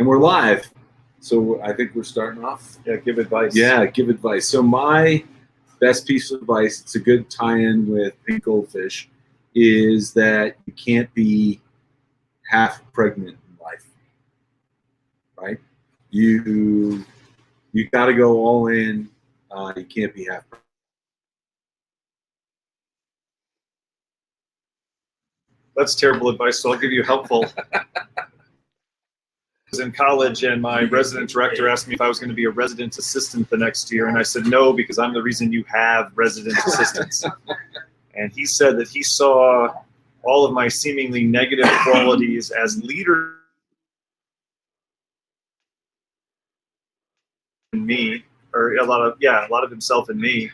And we're live. So I think we're starting off. Yeah, give advice. Yeah, give advice. So my best piece of advice, it's a good tie-in with Pink Goldfish, is that you can't be half pregnant in life, right? You got to go all in. You can't be half pregnant. That's terrible advice, so I'll give you helpful. I was in college, and my resident director asked me if I was going to be a resident assistant the next year, and I said no, because I'm the reason you have resident assistants. And he said that he saw all of my seemingly negative qualities as leader in me, or a lot of himself in me,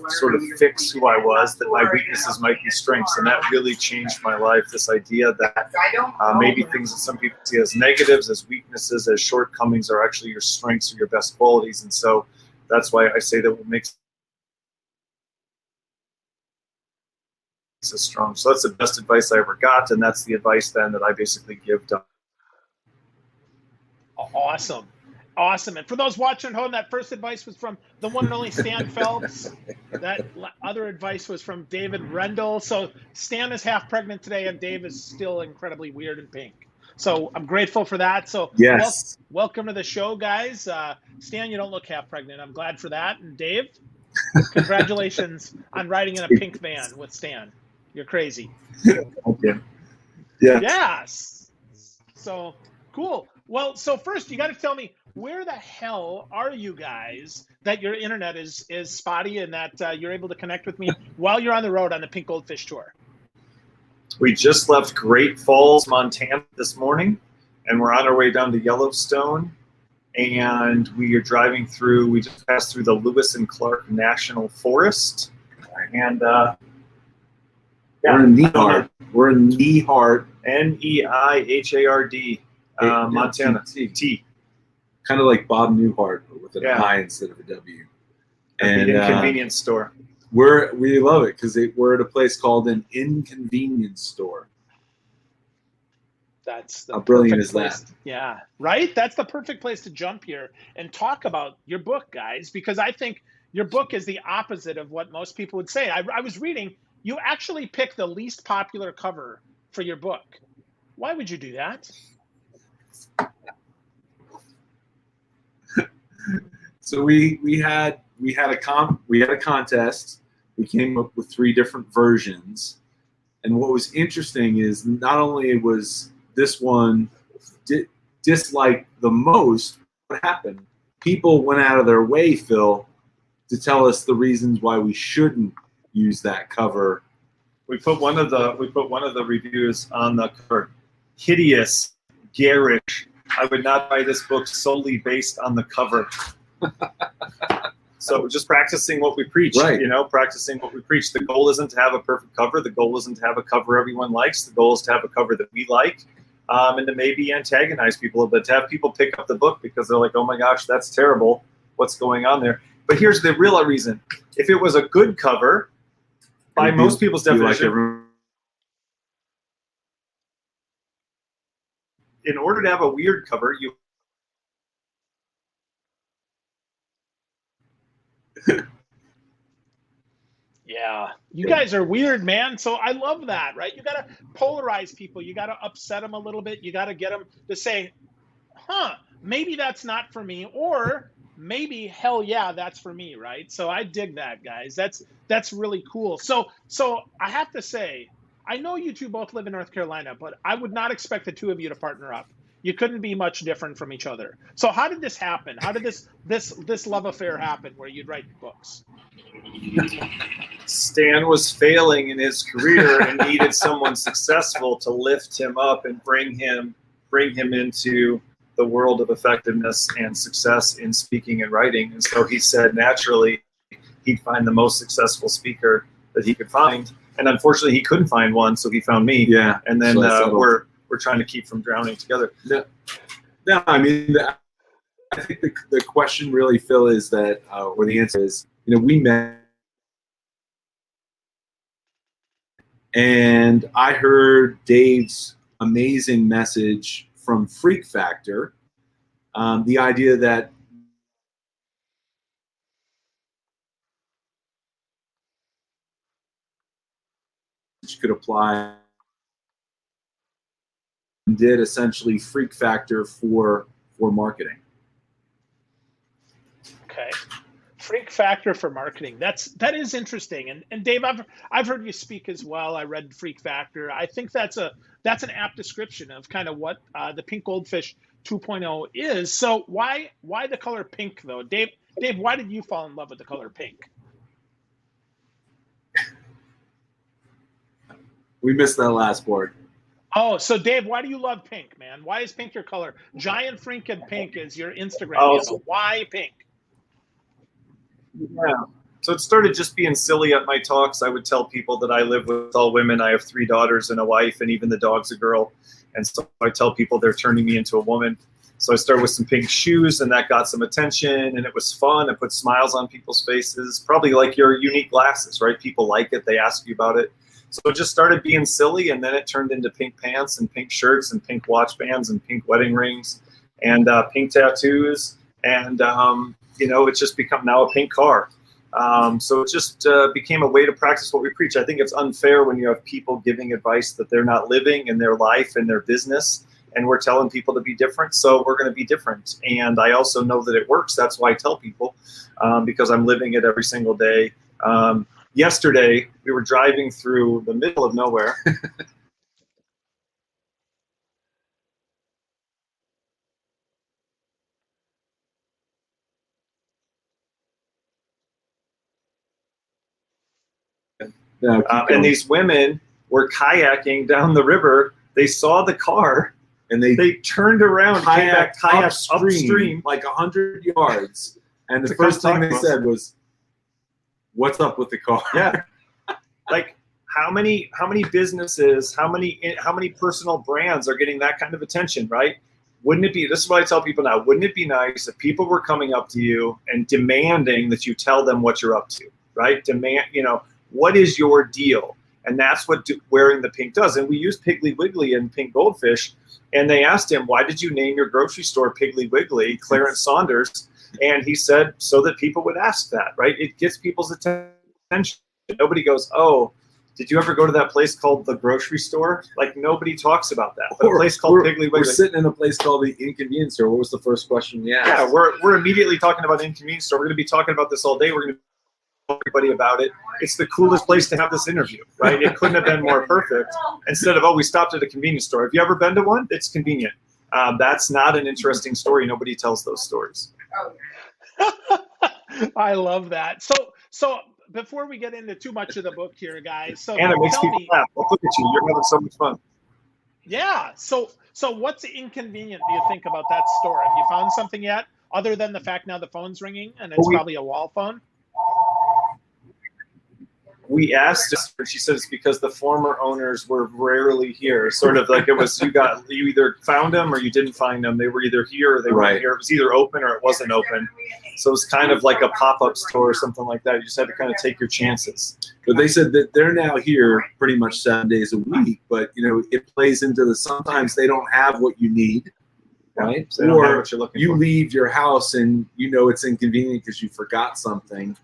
sort of fix who I was, that my weaknesses might be strengths. And that really changed my life, this idea that maybe things that some people see as negatives, as weaknesses, as shortcomings are actually your strengths or your best qualities. And so that's why I say that what makes us strong. So that's the best advice I ever got, and that's the advice then that I basically give to. Awesome. Awesome. And for those watching at home, that first advice was from the one and only Stan Phelps. That other advice was from David Rendell. So Stan is half pregnant today, and Dave is still incredibly weird and pink. So I'm grateful for that. So yes, welcome to the show, guys. Stan, you don't look half pregnant. I'm glad for that. And Dave, congratulations on riding in a pink van with Stan. You're crazy. Okay. Yeah. Yes. So cool. Well, so first you got to tell me, where the hell are you guys that your internet is spotty and that you're able to connect with me while you're on the road on the Pink Goldfish tour? We just left Great Falls, Montana this morning, and we're on our way down to Yellowstone. And we are driving through, we just passed through the Lewis and Clark National Forest. And we're in Neihard. We're in Neihard. Neihard, Montana. T. Kind of like Bob Newhart, but with an I instead of a W. And the inconvenience store. We love it because we're at a place called an inconvenience store. That's the How brilliant is place. that? Yeah, right? That's the perfect place to jump here and talk about your book, guys, because I think your book is the opposite of what most people would say. I was reading, you actually picked the least popular cover for your book. Why would you do that? So we had a contest. We came up with 3 different versions, and what was interesting is not only was this one disliked the most, what happened? People went out of their way, Phil, to tell us the reasons why we shouldn't use that cover. We put one of the reviews on the cover. Hideous, garish. I would not buy this book solely based on the cover. So just practicing what we preach, right. Practicing what we preach. The goal isn't to have a perfect cover. The goal isn't to have a cover everyone likes. The goal is to have a cover that we like, and to maybe antagonize people, but to have people pick up the book because they're like, oh my gosh, that's terrible. What's going on there? But here's the real reason. If it was a good cover, by most people's definition, in order to have a weird cover, you Yeah, you guys are weird, man. So I love that, right? You got to polarize people. You got to upset them a little bit. You got to get them to say, maybe that's not for me, or maybe, hell yeah, that's for me, right? So I dig that, guys. That's really cool. So I have to say, I know you two both live in North Carolina, but I would not expect the two of you to partner up. You couldn't be much different from each other. So how did this happen? How did this love affair happen where you'd write books? Stan was failing in his career and needed someone successful to lift him up and bring him into the world of effectiveness and success in speaking and writing. And so he said naturally he'd find the most successful speaker that he could find. And unfortunately he couldn't find one, so he found me. Yeah. And then we're trying to keep from drowning together. No, I mean, I think the question really, Phil, is that, or the answer is, we met, and I heard Dave's amazing message from freak factor, the idea that could apply, did essentially freak factor for marketing. Okay. Freak factor for marketing. That is interesting. And Dave, I've heard you speak as well. I read freak factor. I think that's an apt description of kind of what the Pink Goldfish 2.0 is. So why the color pink though? Dave, why did you fall in love with the color pink? We missed that last part. Oh, so Dave, why do you love pink, man? Why is pink your color? Giant Freakin' Pink is your Instagram handle. Why pink? Yeah. So it started just being silly at my talks. I would tell people that I live with all women. I have 3 daughters and a wife, and even the dog's a girl. And so I tell people they're turning me into a woman. So I started with some pink shoes, and that got some attention, and it was fun. It put smiles on people's faces, probably like your unique glasses, right? People like it. They ask you about it. So it just started being silly, and then it turned into pink pants and pink shirts and pink watch bands and pink wedding rings and pink tattoos. And, it's just become now a pink car. So it just became a way to practice what we preach. I think it's unfair when you have people giving advice that they're not living in their life and their business, and we're telling people to be different. So we're going to be different. And I also know that it works. That's why I tell people, because I'm living it every single day. Yesterday, we were driving through the middle of nowhere. And these women were kayaking down the river. They saw the car, and they turned around, came back upstream like 100 yards. And the first thing they said was, "What's up with the car?" Yeah. Like how many businesses, how many personal brands are getting that kind of attention, right? Wouldn't it be, this is what I tell people now, wouldn't it be nice if people were coming up to you and demanding that you tell them what you're up to, right? Demand, what is your deal? And that's what wearing the pink does. And we used Piggly Wiggly and Pink Goldfish, and they asked him, why did you name your grocery store Piggly Wiggly, Clarence Saunders? And he said, so that people would ask that, right? It gets people's attention. Nobody goes, oh, did you ever go to that place called the grocery store? Like, nobody talks about that. But a place called Piggly Wiggly. We're sitting in a place called the Inconvenience Store. What was the first question we asked? Yeah, we're immediately talking about Inconvenience Store. We're going to be talking about this all day. We're going to tell everybody about it. It's the coolest place to have this interview, right? It couldn't have been more perfect. Instead of, oh, we stopped at a convenience store. Have you ever been to one? It's convenient. That's not an interesting story. Nobody tells those stories. I love that. So before we get into too much of the book here, guys. So and it makes people laugh. Look at you. You're having so much fun. Yeah. So what's inconvenient, do you think, about that store? Have you found something yet, other than the fact now the phone's ringing and it's probably a wall phone? We asked her, and she said it's because the former owners were rarely here. Sort of like it was you either found them or you didn't find them. They were either here or they weren't here. It was either open or it wasn't open. So it was kind of like a pop-up store or something like that. You just had to kind of take your chances. But they said that they're now here pretty much 7 days a week. But it plays into sometimes they don't have what you need, right? So or you leave your house and it's inconvenient because you forgot something.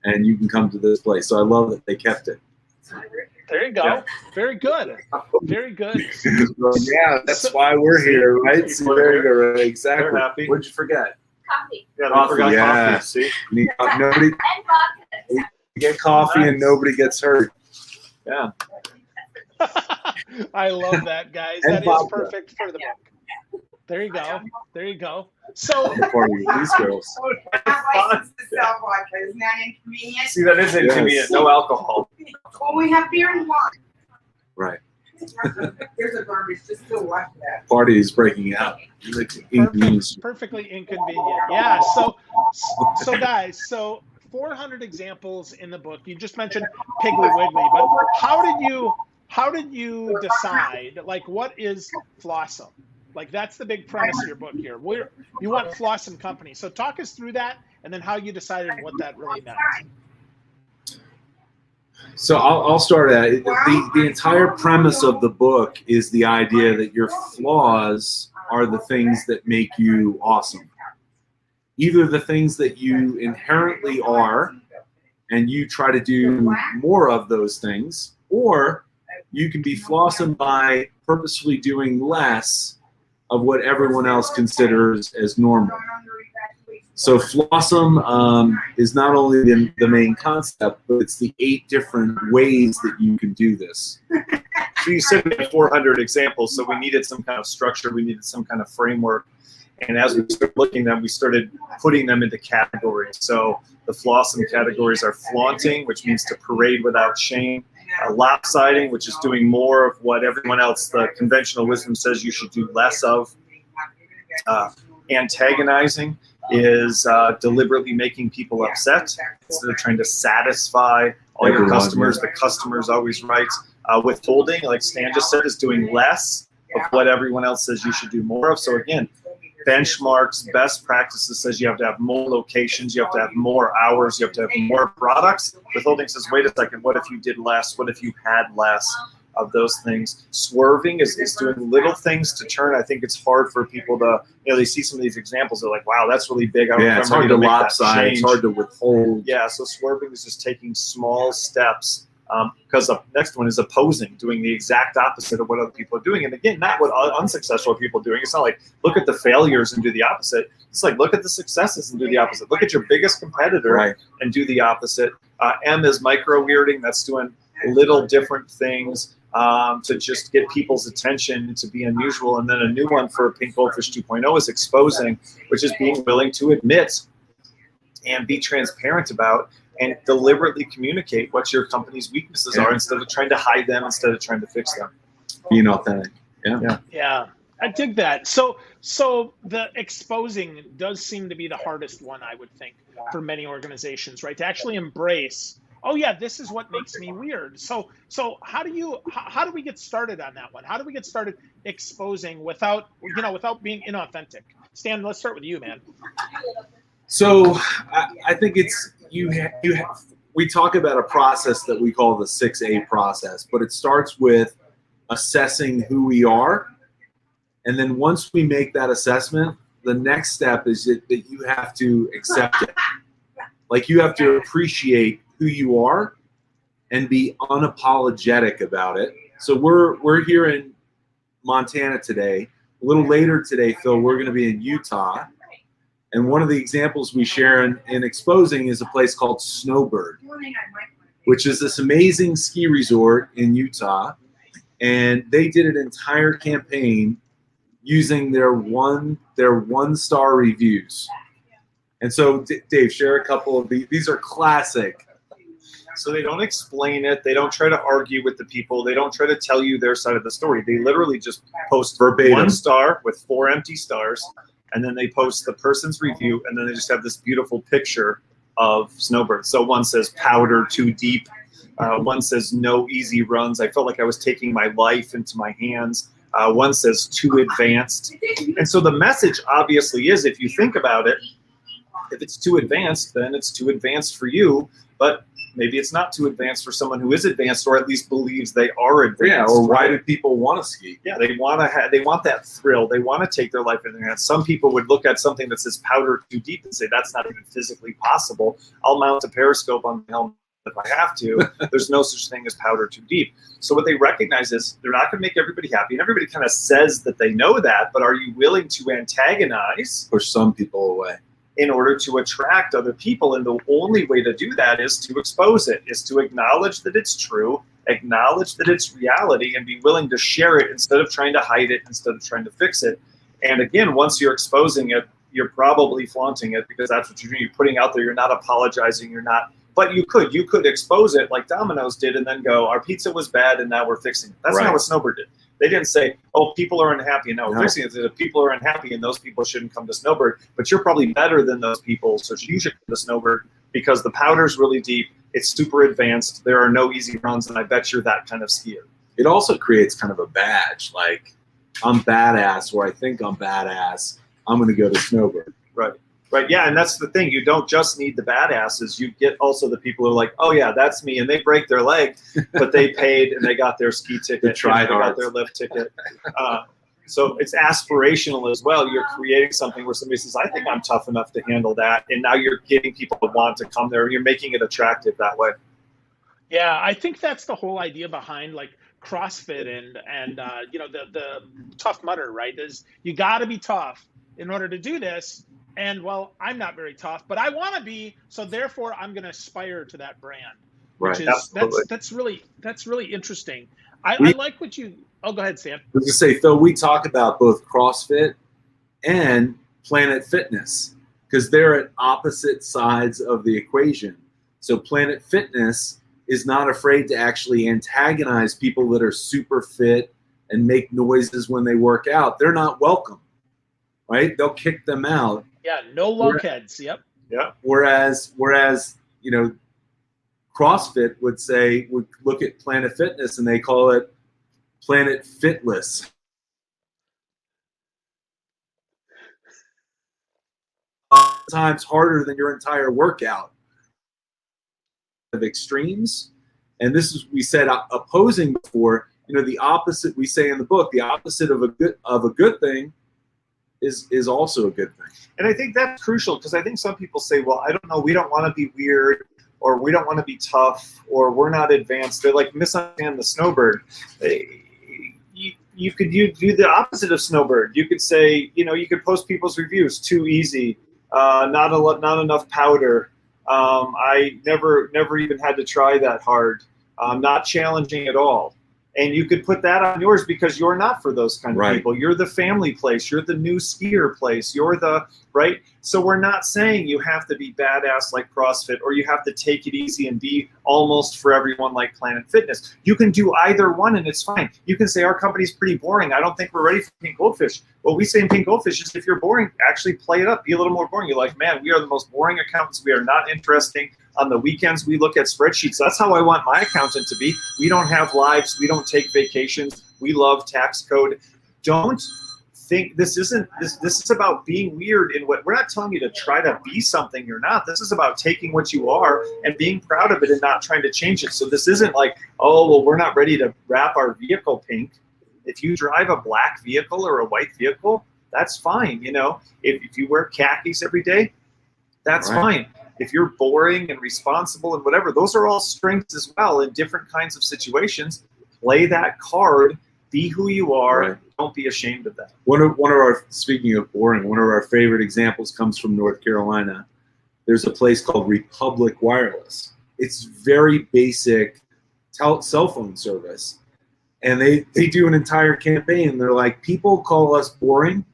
And you can come to this place. So I love that they kept it. There you go. Yeah. Very good. Very good. Yeah, that's why we're here, right? So very good. Right? Exactly. They're happy. What'd you forget? Coffee. Yeah, I forgot coffee. See? Nobody get coffee and nobody gets hurt. Yeah. I love that, guys. And that is perfect for the book. There you go. There you go. So these girls. License to sell vodka. Isn't that inconvenient? See, that is inconvenient. Yes. No alcohol. Well, we have beer and wine. Right. There's a garbage. Just still watch that. Party is breaking out. Perfectly inconvenient. Yeah. So guys, 400 examples in the book. You just mentioned Piggly Wiggly, but how did you decide? Like, what is Flossom? Like, that's the big premise of your book here. You want Flossom Company. So talk us through that, and then how you decided what that really meant. So I'll start at it. The entire premise of the book is the idea that your flaws are the things that make you awesome. Either the things that you inherently are, and you try to do more of those things, or you can be flossing by purposefully doing less of what everyone else considers as normal. So Flossom is not only the main concept, but it's the 8 different ways that you can do this. So you said we had 400 examples, so we needed some kind of structure, we needed some kind of framework. And as we started looking at them, we started putting them into categories. So the Flossom categories are flaunting, which means to parade without shame. Lopsiding, which is doing more of what everyone else, the conventional wisdom says you should do less of. Antagonizing is deliberately making people upset instead of trying to satisfy all your customers. The customer's always right. Withholding, like Stan just said, is doing less of what everyone else says you should do more of. So again, benchmarks, best practices says you have to have more locations, you have to have more hours, you have to have more products. Withholding says, wait a second, what if you did less? What if you had less of those things? Swerving is doing little things to turn. I think it's hard for people to, they see some of these examples, they're like, wow, that's really big. It's hard to lopside, it's hard to withhold. Yeah, so swerving is just taking small steps. Because the next one is opposing, doing the exact opposite of what other people are doing. And again, not what unsuccessful people are doing. It's not like look at the failures and do the opposite. It's like look at the successes and do the opposite. Look at your biggest competitor and do the opposite. M is micro-weirding. That's doing little different things to just get people's attention, to be unusual. And then a new one for Pink Goldfish 2.0 is exposing, which is being willing to admit and be transparent about and deliberately communicate what your company's weaknesses are instead of trying to hide them, instead of trying to fix them. Being authentic. Yeah, I dig that. So the exposing does seem to be the hardest one, I would think, for many organizations, right? To actually embrace, oh yeah, this is what makes me weird. So how do we get started on that one? How do we get started exposing without being inauthentic? Stan, let's start with you, man. So I think it's we talk about a process that we call the 6A process, but it starts with assessing who we are. And then once we make that assessment, the next step is that you have to accept it. Like you have to appreciate who you are and be unapologetic about it. So we're here in Montana today. A little later today, Phil, we're going to be in Utah. And one of the examples we share in exposing is a place called Snowbird, which is this amazing ski resort in Utah. And they did an entire campaign using their one-star reviews. And so, Dave, share a couple of these. These are classic. So they don't explain it. They don't try to argue with the people. They don't try to tell you their side of the story. They literally just post verbatim 1 star with 4 empty stars. And then they post the person's review, and then they just have this beautiful picture of Snowbird. So one says powder too deep. One says no easy runs. I felt like I was taking my life into my hands. One says too advanced. And so the message obviously is, if you think about it, if it's too advanced, then it's too advanced for you. But maybe it's not too advanced for someone who is advanced, or at least believes they are advanced. Yeah, or why do people want to ski? Yeah, they want that thrill. They want to take their life in their hands. Some people would look at something that says powder too deep and say that's not even physically possible. I'll mount a periscope on the helmet if I have to. There's no such thing as powder too deep. So what they recognize is they're not going to make everybody happy, and everybody kind of says that they know that, but are you willing to antagonize? Push some people away. In order to attract other people. And the only way to do that is to expose it, is to acknowledge that it's true, acknowledge that it's reality, and be willing to share it instead of trying to hide it, instead of trying to fix it. And again, once you're exposing it, you're probably flaunting it, because that's what you're doing. You're putting out there, you're not apologizing, you're not, but you could expose it like Domino's did and then go, our pizza was bad and now we're fixing it. That's not what Snowbird did. They didn't say, oh, people are unhappy and now we're fixing it. They said, people are unhappy and those people shouldn't come to Snowbird, but you're probably better than those people, so you should come to Snowbird because the powder's really deep, it's super advanced, there are no easy runs, and I bet you're that kind of skier. It also creates kind of a badge, like I'm badass, or I think I'm badass, I'm going to go to Snowbird. Right, yeah, and that's the thing. You don't just need the badasses. You get also the people who are like, oh, yeah, that's me, and they break their leg, but they paid, and they got their ski ticket, they tried and they got their lift ticket. So it's aspirational as well. You're creating something where somebody says, I think I'm tough enough to handle that. And now you're getting people to want to come there. You're making it attractive that way. Yeah, I think that's the whole idea behind like CrossFit and you know, the Tough Mudder, right? Is you got to be tough in order to do this. And well, I'm not very tough, but I want to be, so therefore I'm going to aspire to that brand, which Right. is Absolutely. that's really interesting. I like what you. Oh, go ahead, Sam. I was gonna say, Phil, we talk about both CrossFit and Planet Fitness because they're at opposite sides of the equation. So Planet Fitness is not afraid to actually antagonize people that are super fit and make noises when they work out. They're not welcome, right? They'll kick them out. Yeah, no lunkheads. Yep. Yeah. Whereas, you know, CrossFit would look at Planet Fitness and they call it Planet Fitless. Times harder than your entire workout. Of extremes, and this is, we said opposing before. You know, the opposite, we say in the book, the opposite of a good thing is also a good thing. And I think that's crucial because I think some people say, well, I don't know, we don't want to be weird, or we don't want to be tough, or we're not advanced. They like misunderstand the snowbird. You could do the opposite of snowbird. You could say, you know, you could post people's reviews, too easy, not enough powder. I never even had to try that hard. Not challenging at all. And you could put that on yours because you're not for those kind of Right. people. You're the family place. You're the new skier place. You're the, right? So we're not saying you have to be badass like CrossFit or you have to take it easy and be almost for everyone like Planet Fitness. You can do either one and it's fine. You can say our company's pretty boring. I don't think we're ready for Pink Goldfish. What we say in Pink Goldfish is if you're boring, actually play it up. Be a little more boring. You're like, man, we are the most boring accountants. We are not interesting. On the weekends, we look at spreadsheets. That's how I want my accountant to be. We don't have lives. We don't take vacations. We love tax code. Don't think this isn't this. This is about being weird in what we're not telling you to try to be something you're not. This is about taking what you are and being proud of it and not trying to change it. So this isn't like, oh, well, we're not ready to wrap our vehicle pink. If you drive a black vehicle or a white vehicle, that's fine. You know, if you wear khakis every day, that's fine. If you're boring and responsible and whatever, those are all strengths as well in different kinds of situations. Play that card, be who you are, Right. Don't be ashamed of that. One of our, speaking of boring, one of our favorite examples comes from North Carolina. There's a place called Republic Wireless. It's very basic cell phone service. And they do an entire campaign. They're like, people call us boring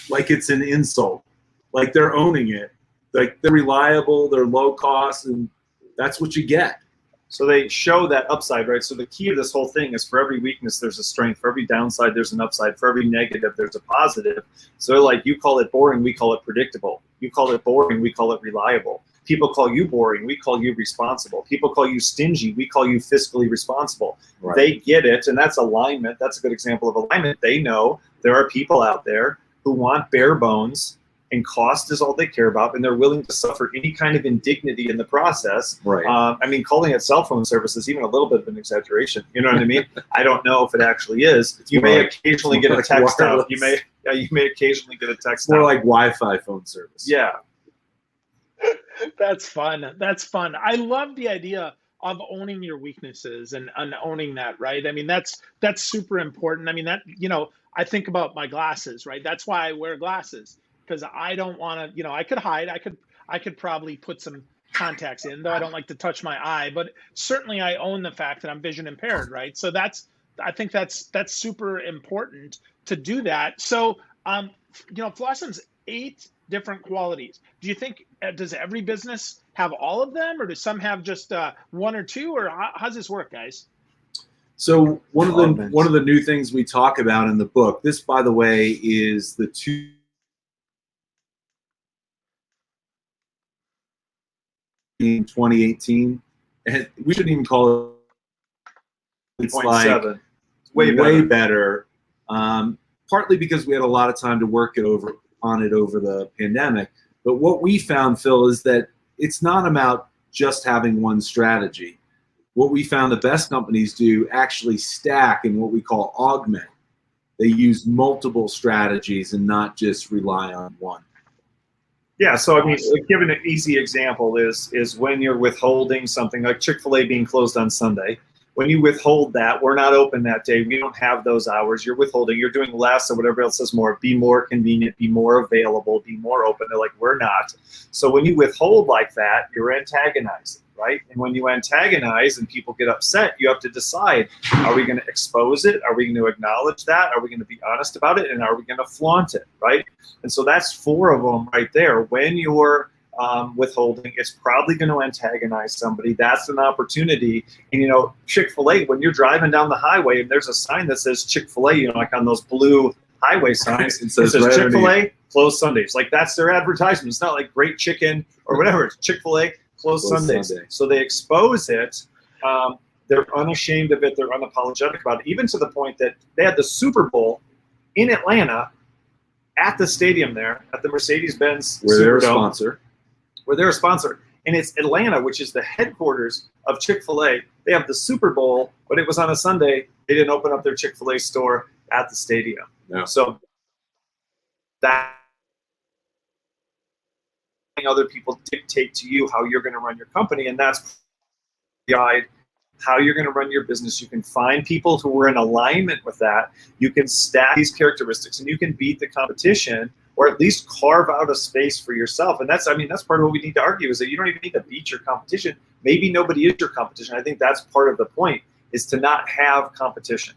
like it's an insult. Like they're owning it. Like they're reliable, they're low cost, and that's what you get. So they show that upside, right? So the key of this whole thing is for every weakness, there's a strength. For every downside, there's an upside. For every negative, there's a positive. So like you call it boring, we call it predictable. You call it boring, we call it reliable. People call you boring, we call you responsible. People call you stingy, we call you fiscally responsible. Right. They get it, and that's alignment. That's a good example of alignment. They know there are people out there who want bare bones, and cost is all they care about, and they're willing to suffer any kind of indignity in the process. Right. I mean, calling it cell phone service is even a little bit of an exaggeration. You know what I mean? I don't know if it actually is. You may occasionally get a text out. You may occasionally get a text More out. like Wi-Fi phone service. Yeah. That's fun. That's fun. I love the idea of owning your weaknesses and owning that, right? I mean, that's super important. I mean, that, you know, I think about my glasses, right? That's why I wear glasses, because I don't want to, you know, I could hide. I could probably put some contacts in, though I don't like to touch my eye, but certainly I own the fact that I'm vision impaired, right? So I think that's super important to do that. So, you know, Flossum's 8 different qualities. Do you think, does every business have all of them, or do some have just 1 or 2, or how's this work, guys? So one of the new things we talk about in the book, this, by the way, is the 2018, and we shouldn't even call it. It's like 0.7. way better. Partly because we had a lot of time to work on it over the pandemic. But what we found, Phil, is that it's not about just having one strategy. What we found the best companies do actually stack and what we call augment. they use multiple strategies and not just rely on one. Yeah, so I mean, given an easy example is when you're withholding something like Chick-fil-A being closed on Sunday. When you withhold that, we're not open that day. We don't have those hours. You're withholding. You're doing less or whatever else is more. Be more convenient. Be more available. Be more open. They're like, we're not. So when you withhold like that, you're antagonizing, right? And when you antagonize and people get upset, you have to decide, are we going to expose it? Are we going to acknowledge that? Are we going to be honest about it? And are we going to flaunt it, right? And so that's 4 of them right there. When you're withholding, it's probably going to antagonize somebody. That's an opportunity. And, you know, Chick-fil-A, when you're driving down the highway and there's a sign that says Chick-fil-A, you know, like on those blue highway signs, it says Chick-fil-A, closed Sundays. Like, that's their advertisement. It's not like great chicken or whatever. It's Chick-fil-A, closed Sundays. So they expose it. They're unashamed of it. They're unapologetic about it, even to the point that they had the Super Bowl in Atlanta at the stadium there, at the Mercedes-Benz Where they're a Superdome, sponsor. where they're a sponsor. And it's Atlanta, which is the headquarters of Chick-fil-A. They have the Super Bowl, but it was on a Sunday. They didn't open up their Chick-fil-A store at the stadium. Yeah. So that other people dictate to you how you're going to run your company, and that's guide how you're going to run your business. You can find people who are in alignment with that. You can stack these characteristics, and you can beat the competition, or at least carve out a space for yourself. And that's, I mean, that's part of what we need to argue, is that you don't even need to beat your competition. Maybe nobody is your competition. I think that's part of the point, is to not have competition.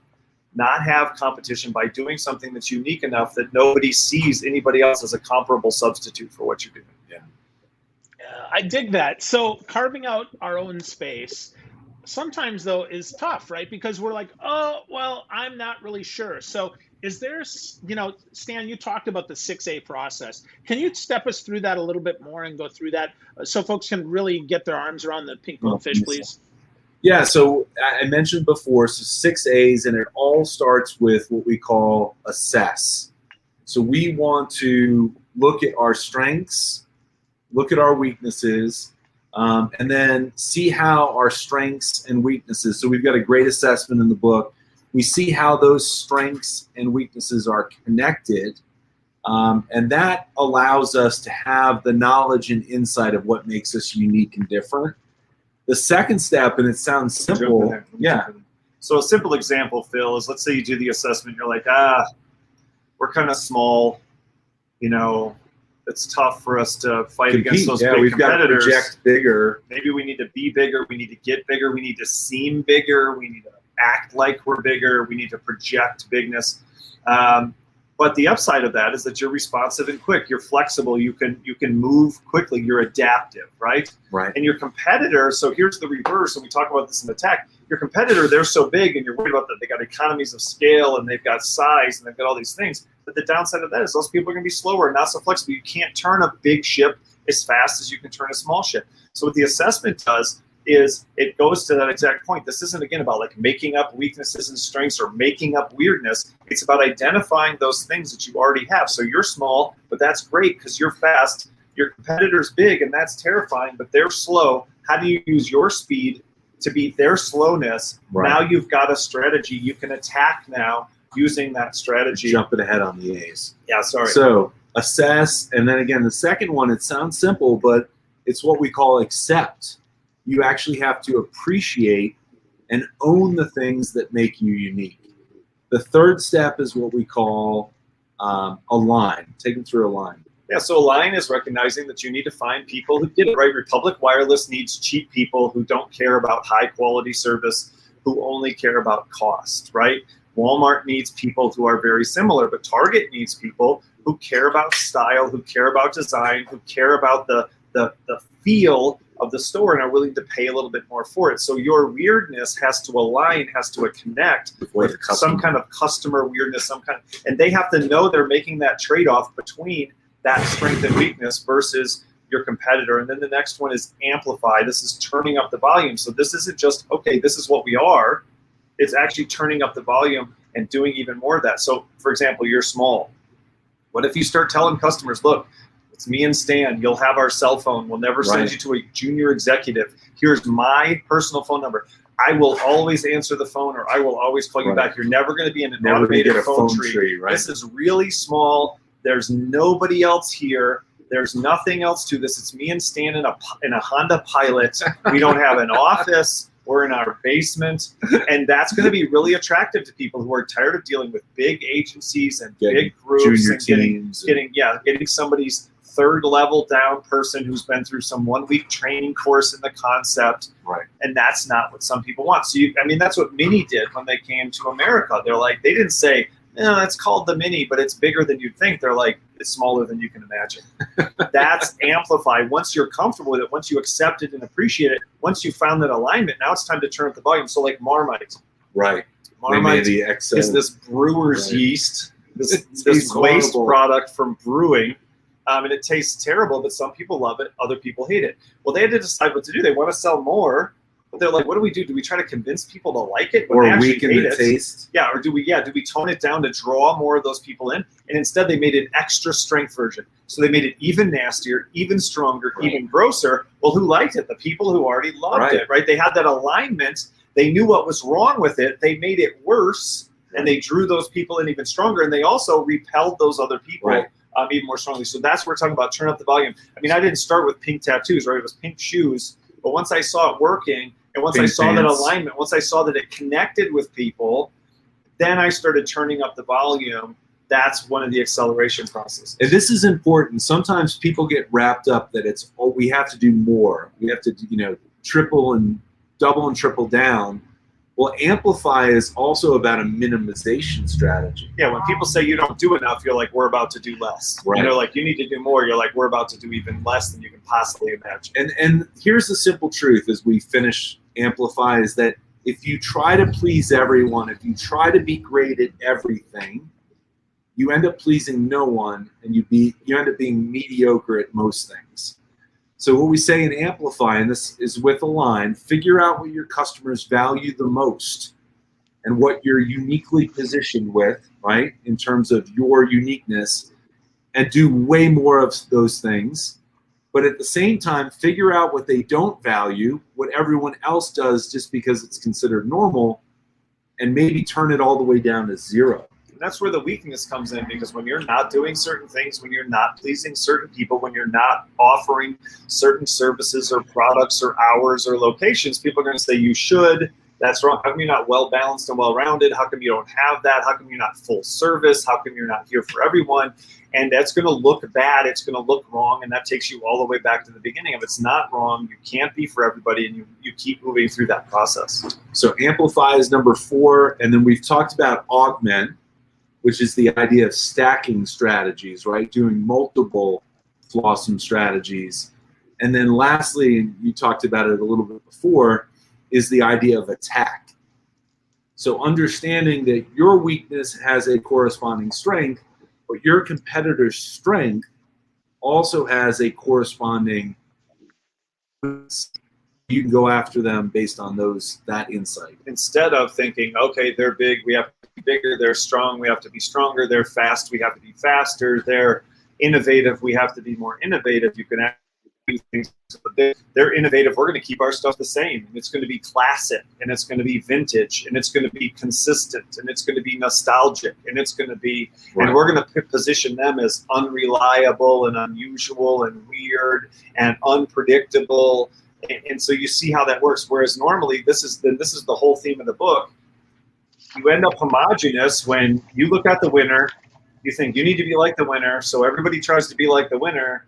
Not have competition by doing something that's unique enough that nobody sees anybody else as a comparable substitute for what you're doing. Yeah. I dig that. So carving out our own space sometimes, though, is tough, right? Because we're like, oh, well, I'm not really sure. So is there, you know, Stan, you talked about the 6A process. Can you step us through that a little bit more and go through that so folks can really get their arms around the Pink Goldfish, please? Yeah, so I mentioned before, so 6 A's, and it all starts with what we call assess. So we want to look at our strengths, look at our weaknesses, and then see how our strengths and weaknesses, so we've got a great assessment in the book. We see how those strengths and weaknesses are connected, and that allows us to have the knowledge and insight of what makes us unique and different. The second step, and it sounds simple, yeah. So a simple example, Phil, is let's say you do the assessment, you're like, we're kind of small, you know, it's tough for us to fight against those big we've competitors. Got to project bigger. Maybe we need to be bigger, we need to get bigger, we need to seem bigger, we need to act like we're bigger, we need to project bigness. But the upside of that is that you're responsive and quick. You're flexible. You can move quickly. You're adaptive, right? Right. And your competitor, so here's the reverse, and we talk about this in the tech. Your competitor, they're so big, and you're worried about that. They got economies of scale, and they've got size, and they've got all these things. But the downside of that is those people are going to be slower, not so flexible. You can't turn a big ship as fast as you can turn a small ship. So what the assessment does is it goes to that exact point. This isn't, again, about like making up weaknesses and strengths or making up weirdness. It's about identifying those things that you already have. So you're small, but that's great because you're fast. Your competitor's big, and that's terrifying, but they're slow. How do you use your speed to beat their slowness? Right. Now you've got a strategy. You can attack now using that strategy. Jumping ahead on the A's. Yeah, sorry. So assess, and then again, the second one, it sounds simple, but it's what we call accept. You actually have to appreciate and own the things that make you unique. The third step is what we call align. Take them through align. Yeah, so align is recognizing that you need to find people who get it right. Republic Wireless needs cheap people who don't care about high quality service, who only care about cost, right? Walmart needs people who are very similar, but Target needs people who care about style, who care about design, who care about the feel of the store and are willing to pay a little bit more for it. So your weirdness has to align, has to connect with some kind of customer weirdness, and they have to know they're making that trade-off between that strength and weakness versus your competitor. And then the next one is amplify. This is turning up the volume. So this isn't just, okay, this is what we are. It's actually turning up the volume and doing even more of that. So for example, you're small. What if you start telling customers, look, it's me and Stan. You'll have our cell phone. We'll never send you to a junior executive. Here's my personal phone number. I will always answer the phone, or I will always call you back. You're never going to be in an automated phone tree. Right? This is really small. There's nobody else here. There's nothing else to this. It's me and Stan in a Honda Pilot. We don't have an office. We're in our basement. And that's going to be really attractive to people who are tired of dealing with big agencies and big groups and getting somebody's third level down person who's been through some 1 week training course in the concept. Right. And that's not what some people want. So that's what Mini did when they came to America. They're like, they didn't say, no, it's called the Mini, but it's bigger than you'd think. They're like, it's smaller than you can imagine. That's Amplify. Once you're comfortable with it, once you accept it and appreciate it, once you found that alignment, now it's time to turn up the volume. So like Marmite. Right. Marmite is this brewer's yeast, this waste product from brewing. And it tastes terrible, but some people love it. Other people hate it. Well, they had to decide what to do. They want to sell more. But they're like, what do we do? Do we try to convince people to like it? Or weaken the taste? Yeah, or do we tone it down to draw more of those people in? And instead they made an extra strength version. So they made it even nastier, even stronger, even grosser. Well, who liked it? The people who already loved it, right? They had that alignment. They knew what was wrong with it. They made it worse, and they drew those people in even stronger. And they also repelled those other people even more strongly. So that's what we're talking about, turn up the volume. I mean, I didn't start with pink tattoos, right? It was pink shoes. But once I saw it working, and once I saw that alignment, once I saw that it connected with people, then I started turning up the volume. That's one of the acceleration processes. And this is important. Sometimes people get wrapped up that it's, oh, we have to do more. We have to, triple and double and triple down. Well, Amplify is also about a minimization strategy. Yeah, when people say you don't do enough, you're like, we're about to do less. Right. And they're like, you need to do more. You're like, we're about to do even less than you can possibly imagine. And here's the simple truth as we finish Amplify is that if you try to please everyone, if you try to be great at everything, you end up pleasing no one, and you end up being mediocre at most things. So what we say in Amplify, and this is with a line, figure out what your customers value the most and what you're uniquely positioned with, right, in terms of your uniqueness, and do way more of those things. But at the same time, figure out what they don't value, what everyone else does just because it's considered normal, and maybe turn it all the way down to zero. And that's where the weakness comes in, because when you're not doing certain things, when you're not pleasing certain people, when you're not offering certain services or products or hours or locations, people are going to say you should. That's wrong. How come you're not well-balanced and well-rounded? How come you don't have that? How come you're not full service? How come you're not here for everyone? And that's going to look bad. It's going to look wrong. And that takes you all the way back to the beginning of it's not wrong. You can't be for everybody. And you keep moving through that process. So Amplify is number 4. And then we've talked about Augment, which is the idea of stacking strategies, right? Doing multiple Flossom strategies. And then lastly, and you talked about it a little bit before, is the idea of attack. So understanding that your weakness has a corresponding strength, but your competitor's strength also has a corresponding weakness. You can go after them based on that insight. Instead of thinking, okay, they're big, we have to be bigger, they're strong, we have to be stronger, they're fast, we have to be faster, they're innovative, we have to be more innovative. You can actually do things. They're innovative, we're going to keep our stuff the same. And it's going to be classic, and it's going to be vintage, and it's going to be consistent, and it's going to be nostalgic, and it's going to be, and we're going to position them as unreliable and unusual and weird and unpredictable. And so you see how that works. Whereas normally, this is the whole theme of the book. You end up homogenous when you look at the winner. You think you need to be like the winner, so everybody tries to be like the winner,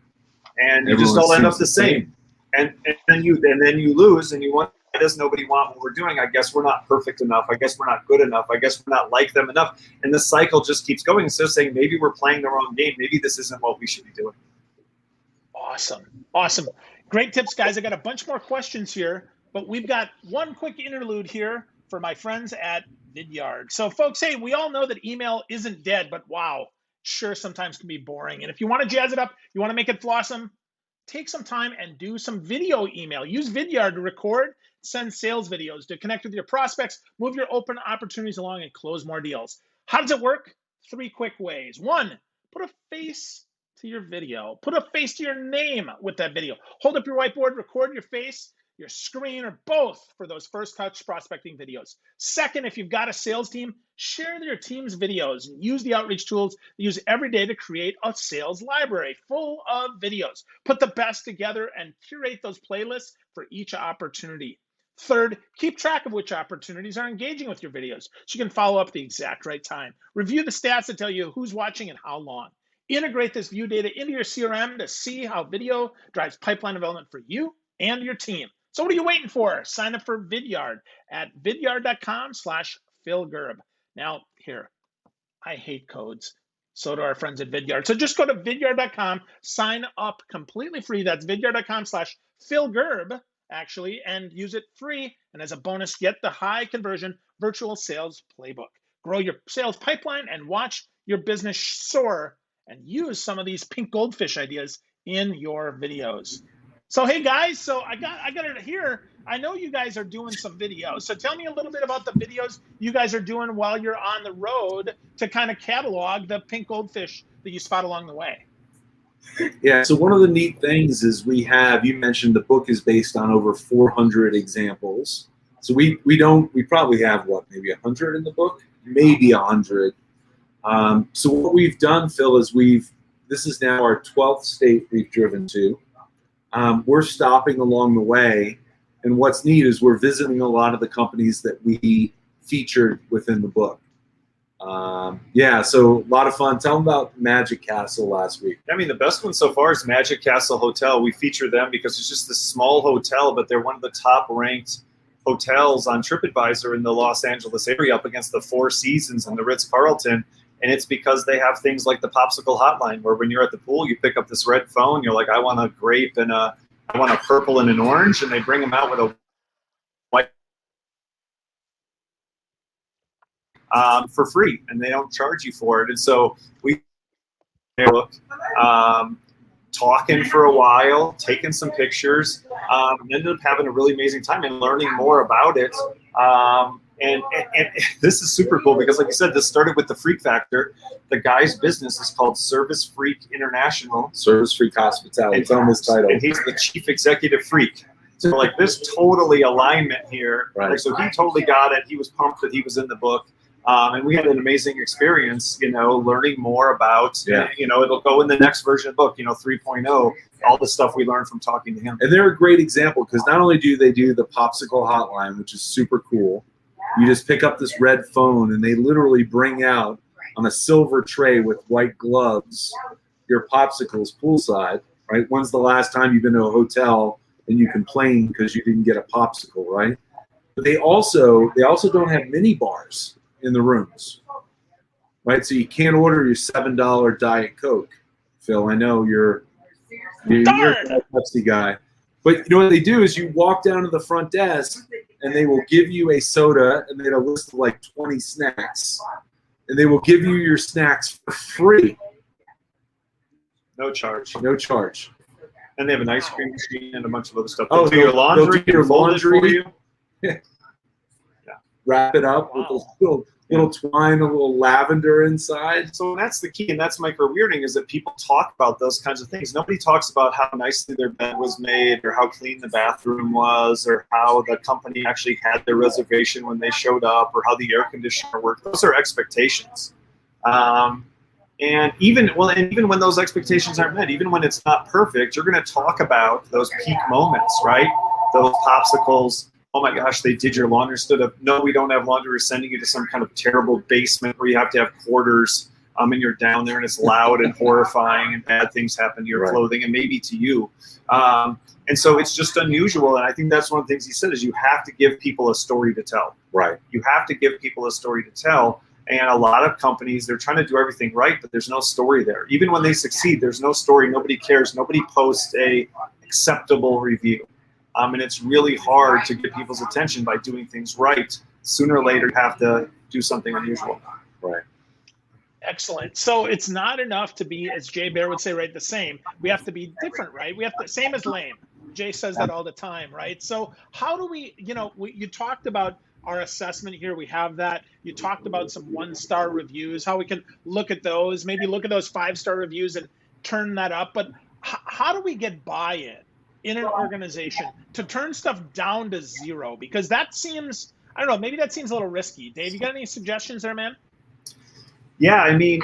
and you just all end up the same. And then you lose, and you wonder, why does nobody want what we're doing? I guess we're not perfect enough. I guess we're not good enough. I guess we're not like them enough. And the cycle just keeps going. Instead of saying maybe we're playing the wrong game, maybe this isn't what we should be doing. Awesome. Great tips, guys. I got a bunch more questions here, but we've got one quick interlude here for my friends at Vidyard. So folks, hey, we all know that email isn't dead, but wow, sure sometimes can be boring. And if you want to jazz it up, you want to make it flossom, take some time and do some video email. Use Vidyard to record, send sales videos, to connect with your prospects, move your open opportunities along, and close more deals. How does it work? 3 quick ways. 1, put a face to your video. Put a face to your name with that video. Hold up your whiteboard, record your face. your screen, or both for those first touch prospecting videos. Second, if you've got a sales team, share your team's videos and use the outreach tools you use every day to create a sales library full of videos. Put the best together and curate those playlists for each opportunity. Third, keep track of which opportunities are engaging with your videos so you can follow up at the exact right time. Review the stats that tell you who's watching and how long. Integrate this view data into your CRM to see how video drives pipeline development for you and your team. So what are you waiting for? Sign up for Vidyard at vidyard.com/philgerb. Now, here, I hate codes. So do our friends at Vidyard. So just go to vidyard.com, sign up completely free. That's vidyard.com/philgerb, actually, and use it free. And as a bonus, get the high conversion virtual sales playbook. Grow your sales pipeline and watch your business soar, and use some of these Pink Goldfish ideas in your videos. So, hey guys, so I got it here. I know you guys are doing some videos. So tell me a little bit about the videos you guys are doing while you're on the road to kind of catalog the Pink Goldfish that you spot along the way. Yeah, so one of the neat things is you mentioned the book is based on over 400 examples. So we probably have maybe 100 in the book, maybe 100. So what we've done, Phil, is this is now our 12th state we've driven to. We're stopping along the way, and what's neat is we're visiting a lot of the companies that we featured within the book. So a lot of fun. Tell them about Magic Castle last week. I mean, the best one so far is Magic Castle Hotel. We feature them because it's just this small hotel, but they're one of the top ranked hotels on TripAdvisor in the Los Angeles area, up against the Four Seasons and the Ritz-Carlton. And it's because they have things like the popsicle hotline, where when you're at the pool, you pick up this red phone. You're like, I want a grape and I want a purple and an orange, and they bring them out with a white for free, and they don't charge you for it. And so we talking for a while, taking some pictures, ended up having a really amazing time and learning more about it. And this is super cool because, like you said, this started with the Freak Factor. The guy's business is called Service Freak International. Service Freak Hospitality. It's on this title. And he's the chief executive freak. So, like, there's totally alignment here. Right. So he totally got it. He was pumped that he was in the book. And we had an amazing experience, learning more about, it'll go in the next version of the book, 3.0, all the stuff we learned from talking to him. And they're a great example because not only do they do the popsicle hotline, which is super cool. You just pick up this red phone and they literally bring out on a silver tray with white gloves your popsicles poolside, right? When's the last time you've been to a hotel and you complain because you didn't get a popsicle, right? But they also don't have mini bars in the rooms, right? So you can't order your $7 Diet Coke, Phil. I know you're a Pepsi guy, but what they do is you walk down to the front desk and they will give you a soda, and they have a list of like 20 snacks, and they will give you your snacks for free. No charge. No charge. And they have an ice cream machine and a bunch of other stuff. Oh, do your laundry, your laundry for you. Yeah. Wrap it up with a little twine, a little lavender inside. So that's the key, and that's micro-weirding, is that people talk about those kinds of things. Nobody talks about how nicely their bed was made, or how clean the bathroom was, or how the company actually had their reservation when they showed up, or how the air conditioner worked. Those are expectations. And even when those expectations aren't met, even when it's not perfect, you're going to talk about those peak moments, right? Those popsicles. Oh my gosh, they did your laundry. Instead of, no, we don't have laundry, we're sending you to some kind of terrible basement where you have to have quarters, and you're down there and it's loud and horrifying, and bad things happen to your clothing and maybe to you. And so it's just unusual. And I think that's one of the things he said, is you have to give people a story to tell. Right. You have to give people a story to tell. And a lot of companies, they're trying to do everything right, but there's no story there. Even when they succeed, there's no story. Nobody cares. Nobody posts a acceptable review. And it's really hard to get people's attention by doing things right. Sooner or later, you have to do something unusual. Right. Excellent. So it's not enough to be, as Jay Bear would say, right, the same. We have to be different, right? We have to, same as lame. Jay says that all the time, right? So how do we, you talked about our assessment here. We have that. You talked about some 1-star reviews, how we can look at those, maybe look at those 5-star reviews and turn that up. But how do we get buy-in in an organization to turn stuff down to zero? Because that seems, I don't know, maybe that seems a little risky. Dave, you got any suggestions there, man? Yeah, I mean,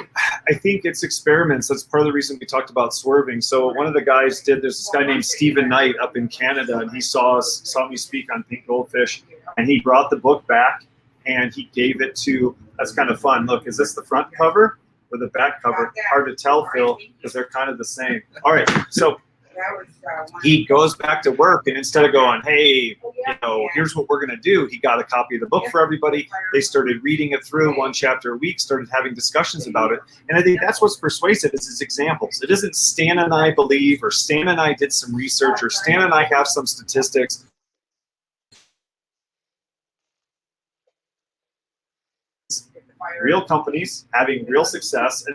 I think it's experiments. That's part of the reason we talked about swerving. So one of the guys there's this guy named Stephen Knight up in Canada, and he saw me speak on Pink Goldfish, and he brought the book back and he gave it to, that's kind of fun. Look, is this the front cover or the back cover? Hard to tell, Phil, because they're kind of the same. All right, so he goes back to work, and instead of going, hey, here's what we're going to do, he got a copy of the book for everybody. They started reading it through one chapter a week, started having discussions about it. And I think that's what's persuasive is his examples. It isn't Stan and I believe, or Stan and I did some research, or Stan and I have some statistics. Real companies having real success,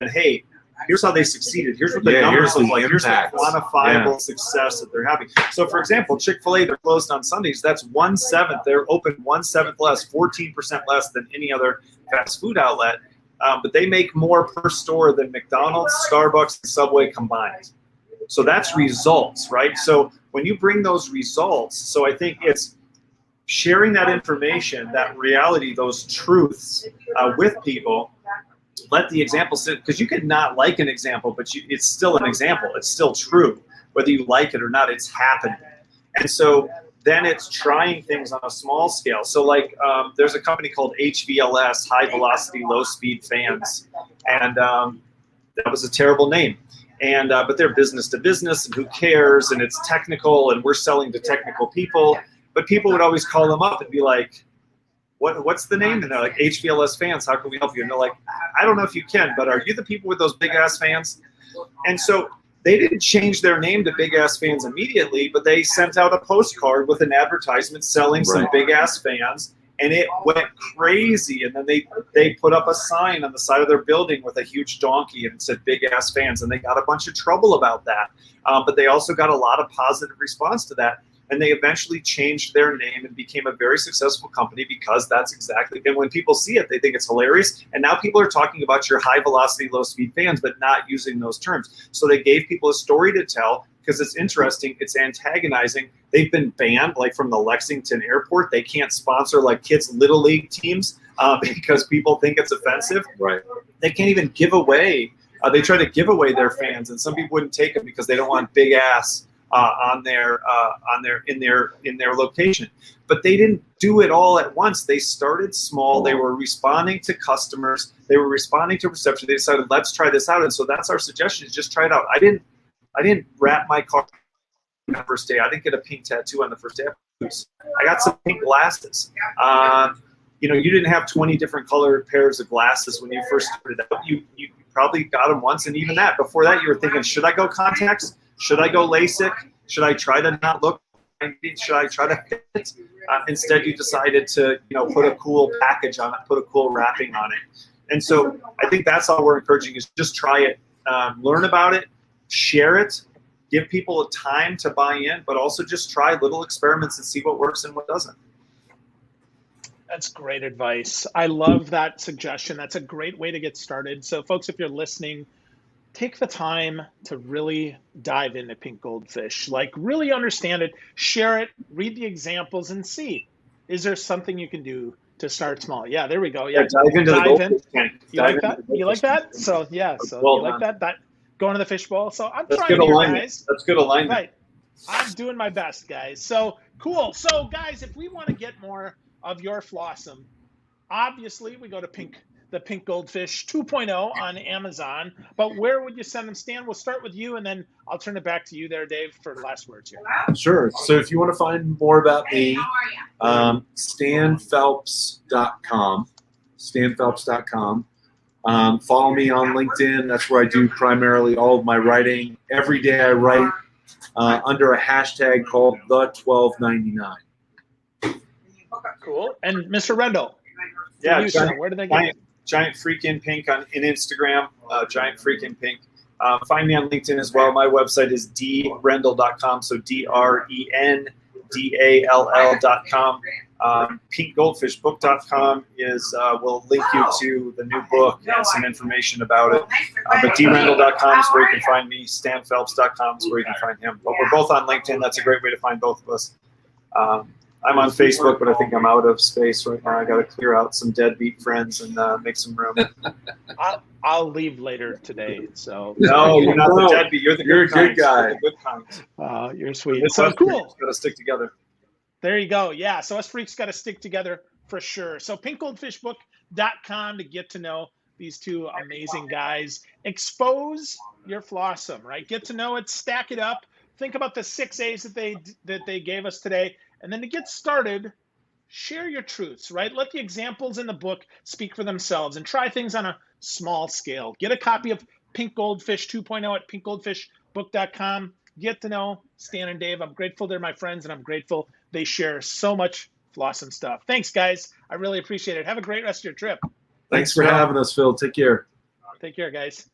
and hey, here's how they succeeded. Here's what the numbers look like. Here's the quantifiable success that they're having. So, for example, Chick-fil-A, they're closed on Sundays. That's 1/7. They're open 1/7 less, 14% less than any other fast food outlet. But they make more per store than McDonald's, Starbucks, and Subway combined. So that's results, right? So when you bring those results, so I think it's sharing that information, that reality, those truths with people. Let the example sit, because you could not like an example, but it's still an example. It's still true. Whether you like it or not, it's happening. And so then it's trying things on a small scale. So like there's a company called HVLS, High Velocity Low Speed Fans. And that was a terrible name. And but they're business to business, and who cares? And it's technical, and we're selling to technical people. But people would always call them up and be like, what's the name? And they're like, HVLS fans, how can we help you? And they're like, I don't know if you can, but are you the people with those big ass fans? And so they didn't change their name to Big Ass Fans immediately, but they sent out a postcard with an advertisement selling some big ass fans, and it went crazy. And then they put up a sign on the side of their building with a huge donkey, and it said Big Ass Fans, and they got a bunch of trouble about that. But they also got a lot of positive response to that. And they eventually changed their name and became a very successful company because that's exactly, and when people see it, they think it's hilarious. And now people are talking about your high velocity, low speed fans, but not using those terms. So they gave people a story to tell because it's interesting, it's antagonizing. They've been banned, like from the Lexington airport. They can't sponsor like kids' little league teams because people think it's offensive. Right. They can't even give away, they try to give away their fans, and some people wouldn't take them because they don't want big ass in their location. But they didn't do it all at once. They started small. They were responding to customers. They were responding to reception. They decided, let's try this out. And so that's our suggestion, is just try it out. I didn't wrap my car on the first day. I didn't get a pink tattoo on the first day. I got some pink glasses. You didn't have 20 different colored pairs of glasses when you first started out. You probably got them once, and even that, before that, you were thinking, should I go contacts? Should I go LASIK? Should I try to not look? Should I try to fit? Instead, you decided to, put a cool package on it, put a cool wrapping on it. And so I think that's all we're encouraging, is just try it, learn about it, share it, give people a time to buy in, but also just try little experiments and see what works and what doesn't. That's great advice. I love that suggestion. That's a great way to get started. So folks, if you're listening, take the time to really dive into Pink Goldfish, like really understand it, share it, read the examples, and see, is there something you can do to start small? Yeah, there we go. Yeah, dive into the goldfish tank. You like that? You like that? So yeah, so you like that? That going to the fishbowl. So I'm That's trying good here, alignment. guys. That's good alignment. Right. I'm doing my best, guys. So cool. So guys, if we want to get more of your flossom, obviously we go to the Pink Goldfish 2.0 on Amazon. But where would you send them, Stan? We'll start with you, and then I'll turn it back to you there, Dave, for last words here. Sure. So if you want to find more about me, stanphelps.com. stanphelps.com. Follow me on LinkedIn. That's where I do primarily all of my writing. Every day I write under a hashtag called the1299. Cool. And Mr. Rendell, Yeah, you, sir, where do they get? Giant Freakin' Pink on Instagram, Giant Freakin' Pink. Find me on LinkedIn as well. My website is drendall.com, so DRENDALL.com. pinkgoldfishbook.com will link you to the new book and some information about it. But drandall.com is where you can find me. stanphelps.com is where you can find him. But we're both on LinkedIn. That's a great way to find both of us. I'm on Facebook, but I think I'm out of space right now. I got to clear out some deadbeat friends and make some room. I'll leave later today. So no, you're not the deadbeat. You're the good good guy. You're the good kind. You're sweet. It's So cool. Got to stick together. There you go. Yeah. So us freaks got to stick together for sure. So pinkgoldfishbook.com to get to know these two amazing guys. Expose your flawsome, right? Get to know it, stack it up. Think about the 6 A's that they gave us today. And then to get started, share your truths, right? Let the examples in the book speak for themselves and try things on a small scale. Get a copy of Pink Goldfish 2.0 at pinkgoldfishbook.com. Get to know Stan and Dave. I'm grateful they're my friends, and I'm grateful they share so much flawsome stuff. Thanks, guys. I really appreciate it. Have a great rest of your trip. Thanks for having us, Phil. Take care. Take care, guys.